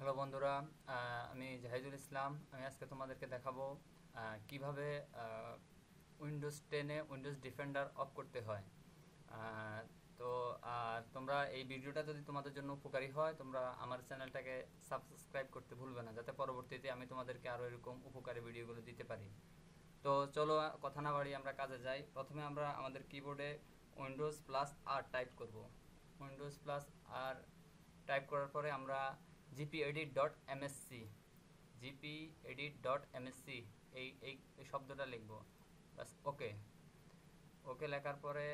Hello বন্ধুরা, আমি জাহিদুল ইসলাম। আমি আজকে তোমাদেরকে দেখাবো কিভাবে উইন্ডোজ 10-এ উইন্ডোজ ডিফেন্ডার অফ করতে হয়। আহ, তো তোমরা এই ভিডিওটা যদি তোমাদের জন্য উপকারী হয়, তোমরা আমার চ্যানেলটাকে সাবস্ক্রাইব করতে ভুলবে না, যাতে পরবর্তীতে আমি তোমাদেরকে আরও এরকম উপকারী ভিডিওগুলো দিতে পারি। তো চলো, কথা না বাড়িয়ে আমরা কাজে যাই। প্রথমে আমরা আমাদের কিবোর্ডে উইন্ডোজ প্লাস আর টাইপ করব। উইন্ডোজ প্লাস আর টাইপ করার পরে আমরা gpedit.msc gpedit.msc এই এই এই শব্দটা লিখব। বাস, ওকে। ওকে লেখার পরে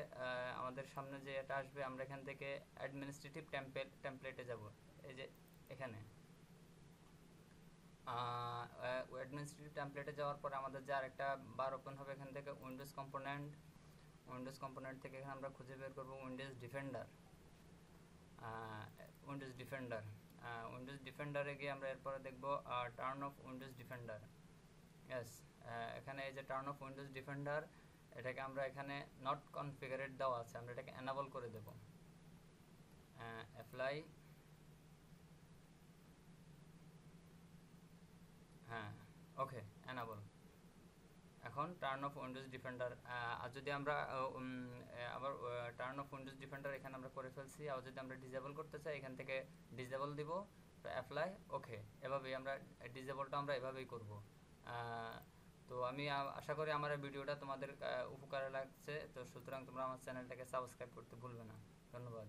আমাদের সামনে যে এটা আসবে, আমরা এখান থেকে অ্যাডমিনিস্ট্রেটিভ টেমপ্লেটে যাব। এই যে এখানে অ্যাডমিনিস্ট্রেটিভ টেমপ্লেটে যাওয়ার পরে আমাদের যে আরেকটা বার ওপেন হবে, এখান থেকে উইন্ডোজ কম্পোনেন্ট থেকে এখানে আমরা খুঁজে বের করব উইন্ডোজ ডিফেন্ডার। উইন্ডোজ ডিফেন্ডারে গিয়ে আমরা এরপরে দেখব turn off Windows defender. Yes, এখানে এই যে টার্ন অফ উইন্ডোজ ডিফেন্ডার, এটাকে আমরা এখানে নট কনফিগারেড দেওয়া আছে, আমরা এটাকে এনাবল করে দেব। অ্যাপ্লাই, হ্যাঁ, ওকে, এনাবল। এখন টার্ন অফ উইন্ডোজ ডিফেন্ডার, আর যদি আমরা আবার টার্ন অফ উইন্ডোজ ডিফেন্ডার এখানে আমরা করে ফেলছি, আবার যদি আমরা ডিসেবল করতে চাই, এখান থেকে ডিসেবল দিব, অ্যাপ্লাই, ওকে। এভাবেই আমরা ডিসেবলটা আমরা এভাবেই করব। তো আমি আশা করি আমার এই ভিডিওটা তোমাদের উপকারে লাগছে। তো সুতরাং তোমরা আমার চ্যানেলটাকে সাবস্ক্রাইব করতে ভুলবে না। ধন্যবাদ।